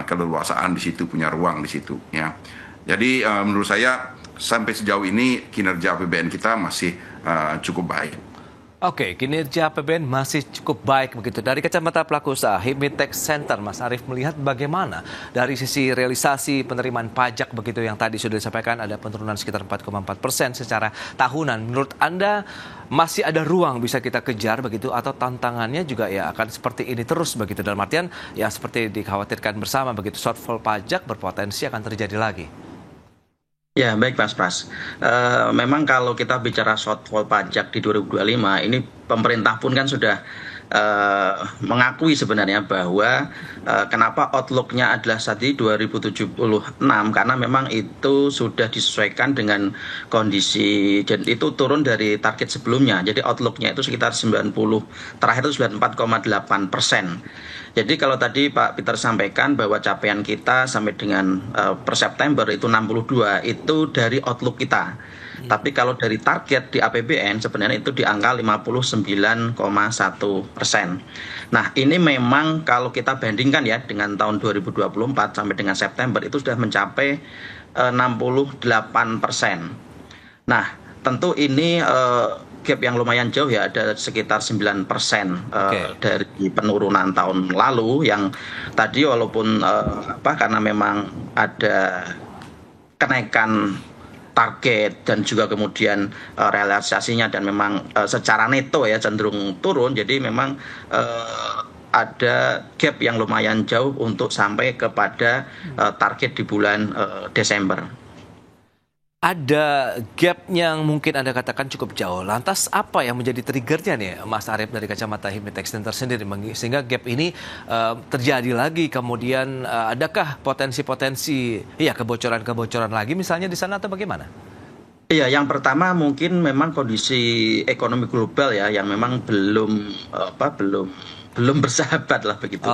keleluasaan di situ, punya ruang di situ. Ya, jadi menurut saya sampai sejauh ini kinerja APBN kita masih cukup baik. Oke, kinerja APBN masih cukup baik begitu. Dari kacamata pelaku usaha, Himitex Center, Mas Arief melihat bagaimana dari sisi realisasi penerimaan pajak begitu yang tadi sudah disampaikan ada penurunan sekitar 4,4% secara tahunan. Menurut Anda masih ada ruang bisa kita kejar begitu atau tantangannya juga ya akan seperti ini terus begitu, dalam artian ya seperti dikhawatirkan bersama begitu shortfall pajak berpotensi akan terjadi lagi? Ya, baik Mas Pras. Memang kalau kita bicara shortfall pajak di 2025, ini pemerintah pun kan sudah mengakui sebenarnya bahwa kenapa outlook-nya adalah tadi 2076, karena memang itu sudah disesuaikan dengan kondisi, dan itu turun dari target sebelumnya. Jadi outlook-nya itu sekitar 90, terakhir itu 94,8%. Jadi kalau tadi Pak Peter sampaikan bahwa capaian kita sampai dengan per September itu 62, itu dari outlook kita. Tapi kalau dari target di APBN sebenarnya itu di angka 59,1%. Nah, ini memang kalau kita bandingkan ya dengan tahun 2024 sampai dengan September itu sudah mencapai 68%. Nah, tentu ini gap yang lumayan jauh ya, ada sekitar 9% dari penurunan tahun lalu yang tadi walaupun karena memang ada kenaikan target dan juga kemudian realisasinya dan memang secara neto ya cenderung turun, jadi memang ada gap yang lumayan jauh untuk sampai kepada target di bulan Desember. Ada gap yang mungkin Anda katakan cukup jauh. Lantas apa yang menjadi triggernya nih Mas Arief dari kacamata Himitex Center sendiri sehingga gap ini terjadi lagi? Kemudian adakah potensi-potensi ya kebocoran-kebocoran lagi misalnya di sana atau bagaimana? Iya, yang pertama mungkin memang kondisi ekonomi global ya yang memang belum bersahabat lah begitu.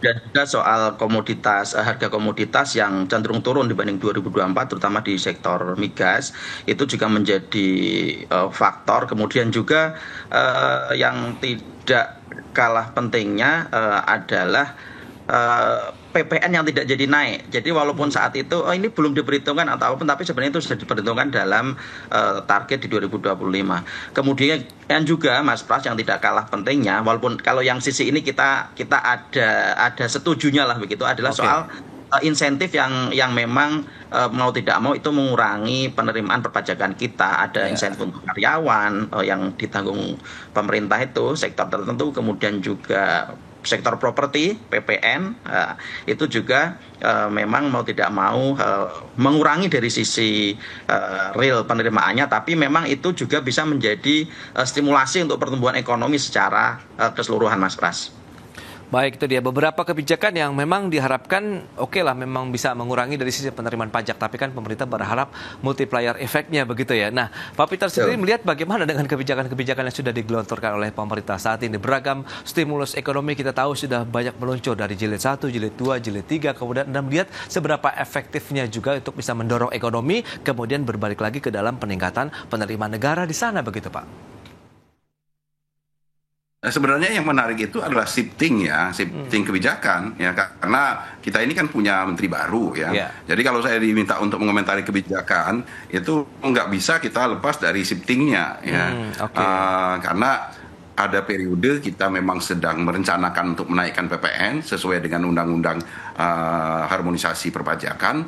Dan juga soal komoditas, harga komoditas yang cenderung turun dibanding 2024 terutama di sektor migas itu juga menjadi faktor. Kemudian juga yang tidak kalah pentingnya adalah PPN yang tidak jadi naik. Jadi walaupun saat itu ini belum diperhitungkan atau apapun, tapi sebenarnya itu sudah diperhitungkan dalam target di 2025. Kemudian juga Mas Pras yang tidak kalah pentingnya, walaupun kalau yang sisi ini kita ada setujunya lah begitu, adalah soal insentif yang memang mau tidak mau itu mengurangi penerimaan perpajakan kita. Ada insentif untuk karyawan yang ditanggung pemerintah itu sektor tertentu, kemudian juga sektor properti PPN itu juga memang mau tidak mau mengurangi dari sisi real penerimaannya, tapi memang itu juga bisa menjadi stimulasi untuk pertumbuhan ekonomi secara keseluruhan Mas Pras. Baik, itu dia beberapa kebijakan yang memang diharapkan oke lah memang bisa mengurangi dari sisi penerimaan pajak, tapi kan pemerintah berharap multiplier efeknya begitu ya. Nah, Pak Peter sendiri melihat bagaimana dengan kebijakan-kebijakan yang sudah digelontorkan oleh pemerintah saat ini. Beragam stimulus ekonomi kita tahu sudah banyak meluncur dari jilid 1, jilid 2, jilid 3, kemudian Anda melihat seberapa efektifnya juga untuk bisa mendorong ekonomi, kemudian berbalik lagi ke dalam peningkatan penerimaan negara di sana begitu Pak. Nah, sebenarnya yang menarik itu adalah shifting kebijakan ya, karena kita ini kan punya menteri baru ya. Jadi kalau saya diminta untuk mengomentari kebijakan itu nggak bisa kita lepas dari shiftingnya ya. Karena ada periode kita memang sedang merencanakan untuk menaikkan PPN sesuai dengan undang-undang harmonisasi perpajakan,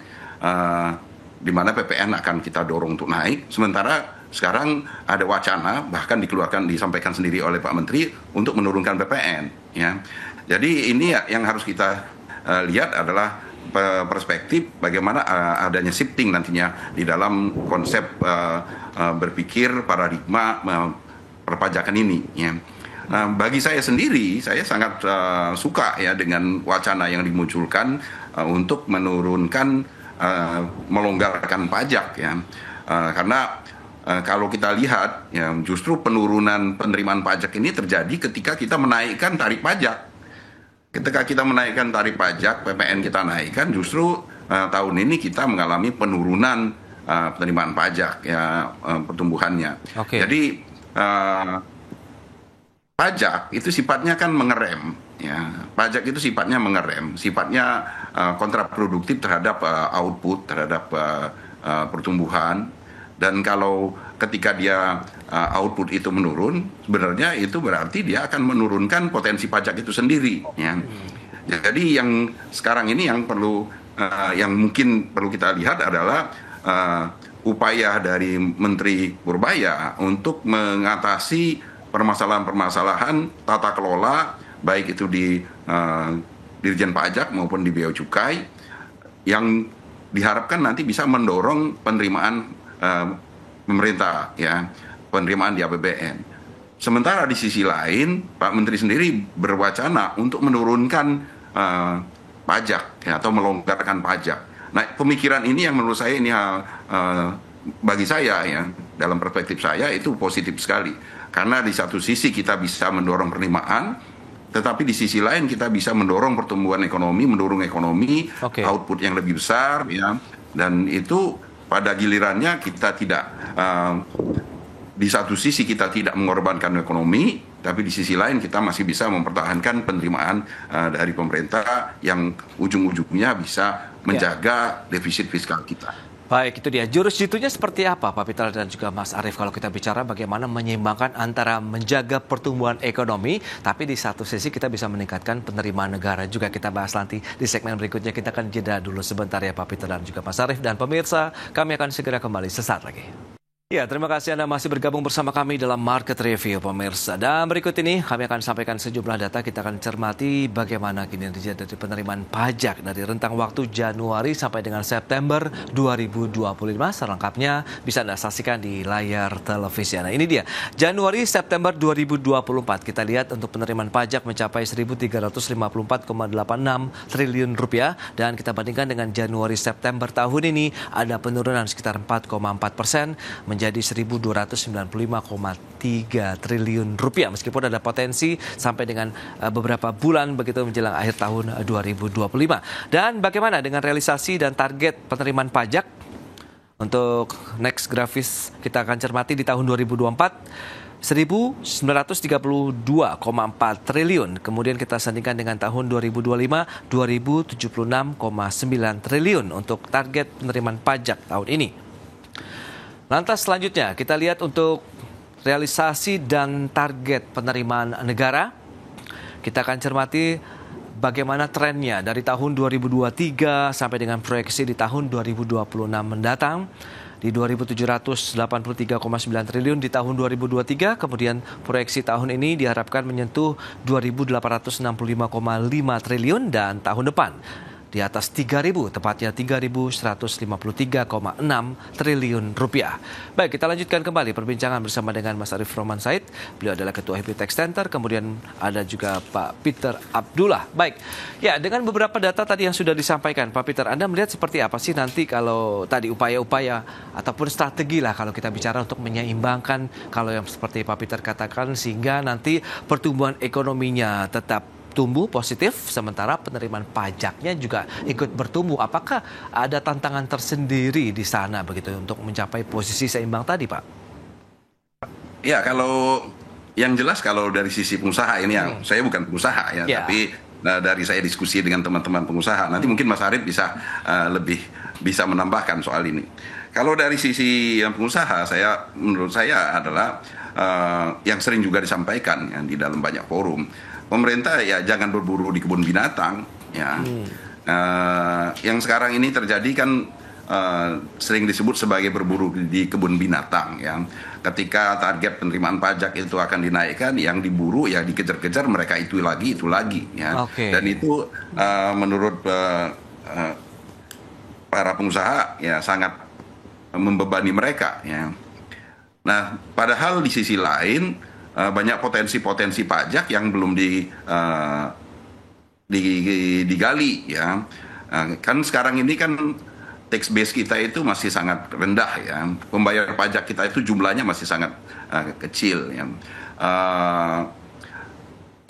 di mana PPN akan kita dorong untuk naik. Sementara sekarang ada wacana, bahkan disampaikan sendiri oleh Pak Menteri untuk menurunkan PPN. Ya. Jadi ini yang harus kita lihat adalah perspektif bagaimana adanya shifting nantinya di dalam konsep berpikir paradigma perpajakan ini. Ya. Nah, bagi saya sendiri, saya sangat suka ya dengan wacana yang dimunculkan untuk menurunkan, melonggarkan pajak ya, karena kalau kita lihat, ya, justru penurunan penerimaan pajak ini terjadi ketika kita menaikkan tarif pajak. Ketika kita menaikkan tarif pajak, PPN kita naikkan, justru tahun ini kita mengalami penurunan penerimaan pajak, ya, pertumbuhannya. Jadi pajak itu sifatnya kan mengerem, ya. Pajak itu sifatnya mengerem, sifatnya kontraproduktif terhadap output, terhadap pertumbuhan. Dan kalau ketika dia output itu menurun, sebenarnya itu berarti dia akan menurunkan potensi pajak itu sendiri. Ya. Jadi yang sekarang ini yang mungkin perlu kita lihat adalah upaya dari Menteri Purbaya untuk mengatasi permasalahan-permasalahan tata kelola, baik itu di Dirjen Pajak maupun di Bea Cukai, yang diharapkan nanti bisa mendorong penerimaan pemerintah, ya, penerimaan di APBN. Sementara di sisi lain, Pak Menteri sendiri berwacana untuk menurunkan pajak, ya, atau melonggarkan pajak. Nah, pemikiran ini yang menurut saya ini bagi saya, ya, dalam perspektif saya itu positif sekali. Karena di satu sisi kita bisa mendorong penerimaan, tetapi di sisi lain kita bisa mendorong pertumbuhan ekonomi, mendorong ekonomi, output yang lebih besar, ya, dan itu pada gilirannya kita tidak, di satu sisi kita tidak mengorbankan ekonomi, tapi di sisi lain kita masih bisa mempertahankan penerimaan dari pemerintah yang ujung-ujungnya bisa menjaga defisit fiskal kita. Baik, itu dia. Jurus jitunya seperti apa Pak Peter dan juga Mas Arief kalau kita bicara bagaimana menyeimbangkan antara menjaga pertumbuhan ekonomi, tapi di satu sisi kita bisa meningkatkan penerimaan negara juga. Kita bahas nanti di segmen berikutnya. Kita akan jeda dulu sebentar ya Pak Peter dan juga Mas Arief. Dan pemirsa, kami akan segera kembali sesaat lagi. Ya, terima kasih Anda masih bergabung bersama kami dalam Market Review, pemirsa. Dan berikut ini kami akan sampaikan sejumlah data. Kita akan cermati bagaimana kinerja dari penerimaan pajak dari rentang waktu Januari sampai dengan September 2025. Selengkapnya bisa Anda saksikan di layar televisi. Nah, ini dia. Januari September 2024. Kita lihat untuk penerimaan pajak mencapai 1.354,86 triliun rupiah. Dan kita bandingkan dengan Januari September tahun ini ada penurunan sekitar 4,4%. Menjadi 1.295,3 triliun rupiah, meskipun ada potensi sampai dengan beberapa bulan begitu menjelang akhir tahun 2025. Dan bagaimana dengan realisasi dan target penerimaan pajak? Untuk next grafis kita akan cermati di tahun 2024 1.932,4 triliun. Kemudian kita sandingkan dengan tahun 2025 2.076,9 triliun untuk target penerimaan pajak tahun ini. Lantas selanjutnya kita lihat untuk realisasi dan target penerimaan negara. Kita akan cermati bagaimana trennya dari tahun 2023 sampai dengan proyeksi di tahun 2026 mendatang. Di 2.783,9 triliun di tahun 2023, kemudian proyeksi tahun ini diharapkan menyentuh 2.865,5 triliun dan tahun depan di atas 3.000, tepatnya 3.153,6 triliun rupiah. Baik, kita lanjutkan kembali perbincangan bersama dengan Mas Arief Roman Said. Beliau adalah Ketua Happy Tech Center, kemudian ada juga Pak Peter Abdullah. Baik, ya dengan beberapa data tadi yang sudah disampaikan, Pak Peter, Anda melihat seperti apa sih nanti kalau tadi upaya-upaya ataupun strategi lah kalau kita bicara untuk menyeimbangkan kalau yang seperti Pak Peter katakan sehingga nanti pertumbuhan ekonominya tetap tumbuh positif, sementara penerimaan pajaknya juga ikut bertumbuh. Apakah ada tantangan tersendiri di sana begitu untuk mencapai posisi seimbang tadi, Pak? Ya, kalau yang jelas kalau dari sisi pengusaha ini yang saya bukan pengusaha ya, tapi dari saya diskusi dengan teman-teman pengusaha, nanti mungkin Mas Arief bisa lebih bisa menambahkan soal ini. Kalau dari sisi yang pengusaha, menurut saya adalah yang sering juga disampaikan ya, di dalam banyak forum. Pemerintah ya jangan berburu di kebun binatang ya. Yang sekarang ini terjadi kan sering disebut sebagai berburu di kebun binatang ya. Ketika target penerimaan pajak itu akan dinaikkan, yang diburu ya dikejar-kejar mereka itu lagi ya. Dan itu menurut para pengusaha ya sangat membebani mereka ya. Nah, padahal di sisi lain banyak potensi-potensi pajak yang belum digali ya. Kan sekarang ini kan tax base kita itu masih sangat rendah ya. Pembayar pajak kita itu jumlahnya masih sangat kecil ya.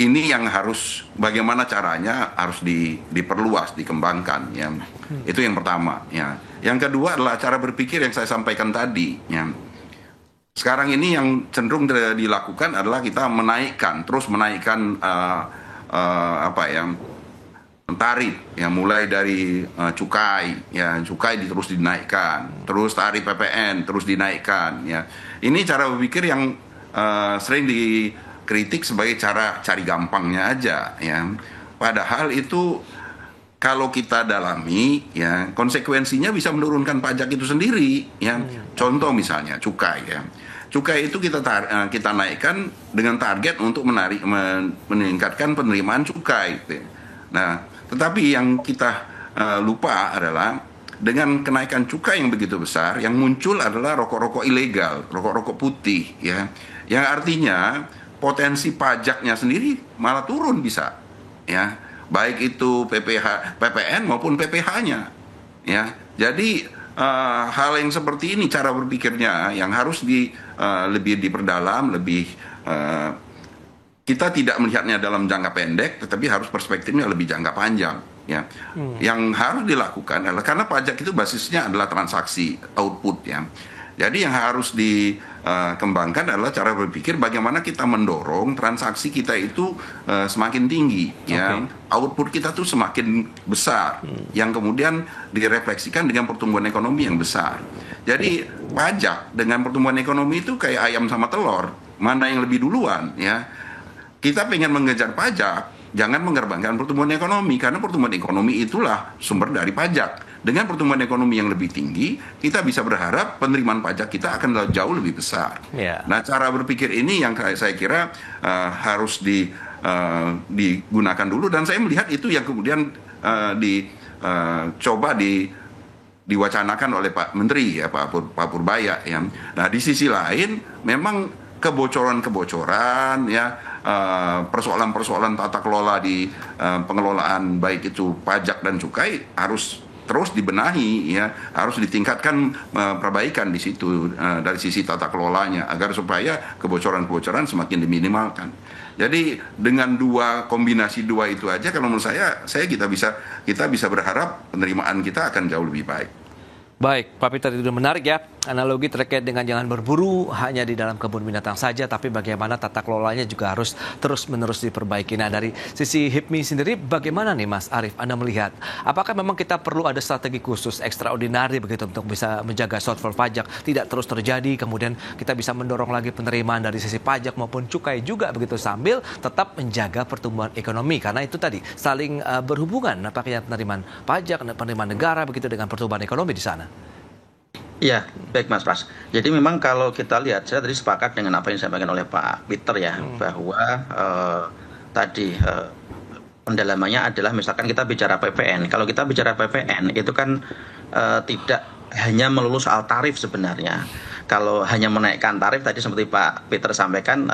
Ini yang harus bagaimana caranya harus diperluas, dikembangkan ya. Itu yang pertama ya. Yang kedua adalah cara berpikir yang saya sampaikan tadi ya. Sekarang ini yang cenderung dilakukan adalah kita terus menaikkan tarif ya, mulai dari cukai terus dinaikkan, terus tarif PPN terus dinaikkan ya. Ini cara berpikir yang sering dikritik sebagai cara cari gampangnya aja ya. Padahal itu kalau kita dalami ya, konsekuensinya bisa menurunkan pajak itu sendiri ya. Contoh misalnya cukai ya. Cukai itu kita naikkan dengan target untuk meningkatkan penerimaan cukai. Nah, tetapi yang kita lupa adalah dengan kenaikan cukai yang begitu besar, yang muncul adalah rokok-rokok ilegal, rokok-rokok putih, ya, yang artinya potensi pajaknya sendiri malah turun bisa, ya, baik itu PPN maupun PPh-nya, ya. Jadi hal yang seperti ini cara berpikirnya yang harus lebih diperdalam, kita tidak melihatnya dalam jangka pendek, tetapi harus perspektifnya lebih jangka panjang. Ya, yang harus dilakukan adalah karena pajak itu basisnya adalah transaksi output ya. Jadi yang harus dikembangkan adalah cara berpikir bagaimana kita mendorong transaksi kita itu semakin tinggi, ya, output kita tuh semakin besar, yang kemudian direfleksikan dengan pertumbuhan ekonomi yang besar. Jadi pajak dengan pertumbuhan ekonomi itu kayak ayam sama telur, mana yang lebih duluan, ya? Kita pengen mengejar pajak, jangan mengerbangkan pertumbuhan ekonomi, karena pertumbuhan ekonomi itulah sumber dari pajak. Dengan pertumbuhan ekonomi yang lebih tinggi, kita bisa berharap penerimaan pajak kita akan jauh lebih besar. Yeah. Nah, cara berpikir ini yang saya kira harus digunakan dulu, dan saya melihat itu yang kemudian coba diwacanakan oleh Pak Menteri, ya, Pak Purbaya. Ya. Nah, di sisi lain, memang kebocoran-kebocoran, ya, persoalan-persoalan tata kelola di pengelolaan baik itu pajak dan cukai harus terus dibenahi, ya, harus ditingkatkan perbaikan di situ dari sisi tata kelolanya agar supaya kebocoran-kebocoran semakin diminimalkan. Jadi dengan kombinasi dua itu aja, kalau menurut saya kita bisa berharap penerimaan kita akan jauh lebih baik. Baik, Pak Peter, itu menarik ya, analogi terkait dengan jangan berburu hanya di dalam kebun binatang saja, tapi bagaimana tata kelolanya juga harus terus-menerus diperbaiki. Nah, dari sisi HIPMI sendiri, bagaimana nih Mas Arief, Anda melihat, apakah memang kita perlu ada strategi khusus, extraordinary begitu untuk bisa menjaga shortfall pajak tidak terus terjadi, kemudian kita bisa mendorong lagi penerimaan dari sisi pajak maupun cukai juga begitu, sambil tetap menjaga pertumbuhan ekonomi, karena itu tadi saling berhubungan, apakah penerimaan pajak dan penerimaan negara begitu dengan pertumbuhan ekonomi di sana. Ya, baik Mas Pras. Jadi memang kalau kita lihat, saya tadi sepakat dengan apa yang disampaikan oleh Pak Peter ya, bahwa pendalamannya adalah misalkan kita bicara PPN. Kalau kita bicara PPN itu kan tidak hanya melulu soal tarif sebenarnya. Kalau hanya menaikkan tarif tadi seperti Pak Peter sampaikan,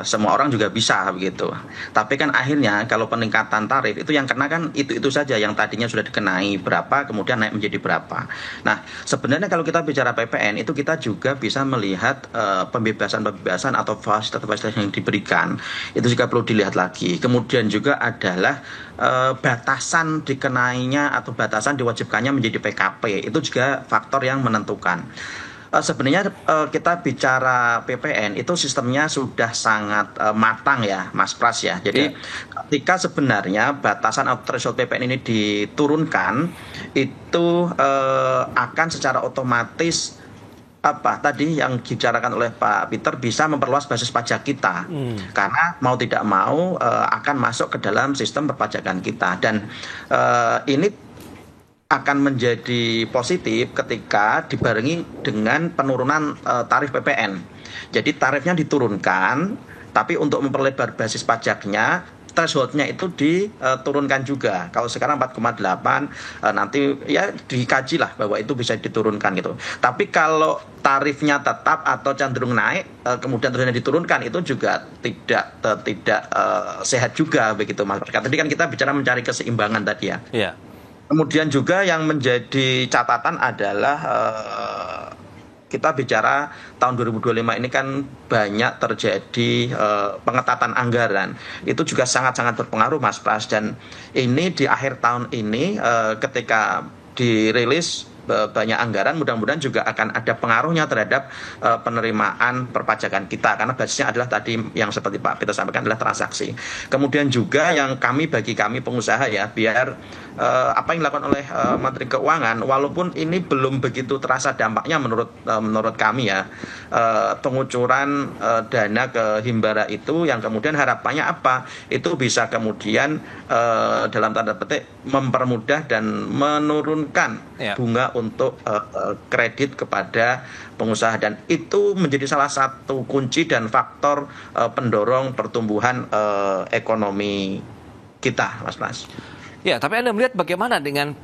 semua orang juga bisa begitu. Tapi kan akhirnya kalau peningkatan tarif itu yang kena kan itu saja, yang tadinya sudah dikenai berapa kemudian naik menjadi berapa. Nah sebenarnya kalau kita bicara PPN itu kita juga bisa melihat pembebasan atau fasilitas yang diberikan itu juga perlu dilihat lagi. Kemudian juga adalah batasan dikenainya atau batasan diwajibkannya menjadi PKP itu juga faktor yang menentukan. Sebenarnya kita bicara PPN itu sistemnya sudah sangat matang ya Mas Pras ya. Jadi ketika sebenarnya batasan atau threshold PPN ini diturunkan itu akan secara otomatis tadi yang dibicarakan oleh Pak Peter bisa memperluas basis pajak kita karena mau tidak mau akan masuk ke dalam sistem perpajakan kita dan ini akan menjadi positif ketika dibarengi dengan penurunan tarif PPN. Jadi tarifnya diturunkan, tapi untuk memperlebar basis pajaknya, thresholdnya itu diturunkan juga. Kalau sekarang 4,8, nanti ya dikaji lah bahwa itu bisa diturunkan gitu. Tapi kalau tarifnya tetap atau cenderung naik, kemudian terusnya diturunkan, itu juga tidak sehat juga begitu Mas. Tadi kan kita bicara mencari keseimbangan tadi ya. Iya. Kemudian juga yang menjadi catatan adalah kita bicara tahun 2025 ini kan banyak terjadi pengetatan anggaran. Itu juga sangat-sangat berpengaruh Mas Pras. Dan ini di akhir tahun ini ketika dirilis banyak anggaran, mudah-mudahan juga akan ada pengaruhnya terhadap penerimaan perpajakan kita karena basisnya adalah tadi yang seperti Pak Peter sampaikan adalah transaksi. Kemudian juga yang bagi kami pengusaha ya, biar apa yang dilakukan oleh Menteri Keuangan walaupun ini belum begitu terasa dampaknya menurut kami ya, pengucuran dana ke Himbara itu yang kemudian harapannya apa? Itu bisa kemudian dalam tanda petik mempermudah dan menurunkan bunga untuk kredit kepada pengusaha dan itu menjadi salah satu kunci dan faktor pendorong pertumbuhan ekonomi kita, Mas. Ya, tapi Anda melihat bagaimana dengan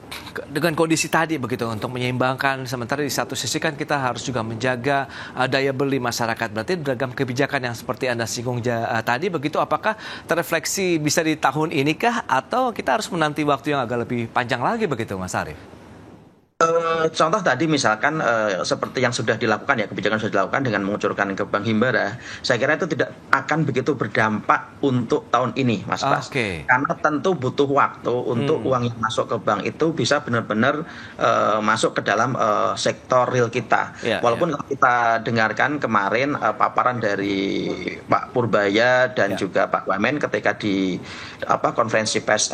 kondisi tadi begitu untuk menyeimbangkan, sementara di satu sisi kan kita harus juga menjaga daya beli masyarakat. Berarti beragam kebijakan yang seperti Anda singgung tadi begitu, apakah terefleksi bisa di tahun ini kah atau kita harus menanti waktu yang agak lebih panjang lagi begitu Mas Arief? Contoh tadi misalkan seperti yang sudah dilakukan ya, kebijakan sudah dilakukan dengan mengucurkan ke Bank Himbara, saya kira itu tidak akan begitu berdampak untuk tahun ini Mas Pras. Karena tentu butuh waktu untuk uang yang masuk ke bank itu bisa benar-benar masuk ke dalam sektor real kita. Walaupun kalau kita dengarkan kemarin paparan dari Pak Purbaya dan juga Pak Wamen ketika di konferensi pers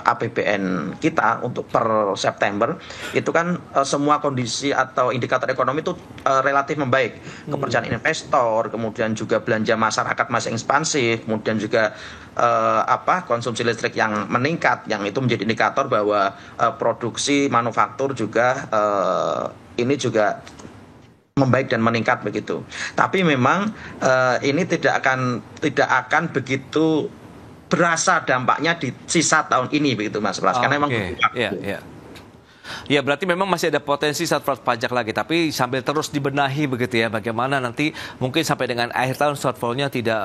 APBN kita untuk per September itu kan semua kondisi atau indikator ekonomi itu relatif membaik. Kepercayaan investor, kemudian juga belanja masyarakat masih ekspansif, kemudian juga konsumsi listrik yang meningkat, yang itu menjadi indikator bahwa produksi manufaktur juga ini juga membaik dan meningkat begitu. Tapi memang ini tidak akan begitu berasa dampaknya di sisa tahun ini begitu Mas Pras. Karena memang ya berarti memang masih ada potensi shortfall pajak lagi, tapi sambil terus dibenahi begitu ya, bagaimana nanti mungkin sampai dengan akhir tahun shortfallnya tidak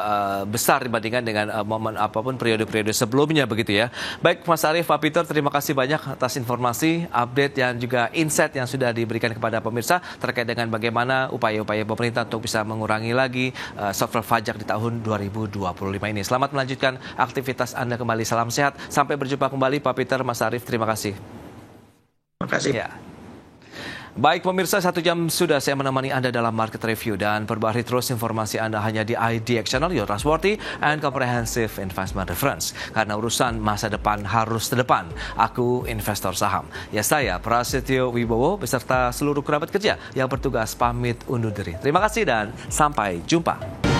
besar dibandingkan dengan momen apapun periode-periode sebelumnya begitu ya. Baik Mas Arief, Pak Peter, terima kasih banyak atas informasi, update dan juga insight yang sudah diberikan kepada pemirsa terkait dengan bagaimana upaya-upaya pemerintah untuk bisa mengurangi lagi shortfall pajak di tahun 2025 ini. Selamat melanjutkan aktivitas Anda kembali, salam sehat, sampai berjumpa kembali Pak Peter, Mas Arief, terima kasih. Terima kasih. Ya. Baik pemirsa, 1 jam sudah saya menemani Anda dalam Market Review dan perbarui terus informasi Anda hanya di IDX Channel, your trustworthy and comprehensive investment reference. Karena urusan masa depan harus terdepan. Aku investor saham. Ya, saya Prasetyo Wibowo beserta seluruh kerabat kerja yang bertugas pamit undur diri. Terima kasih dan sampai jumpa.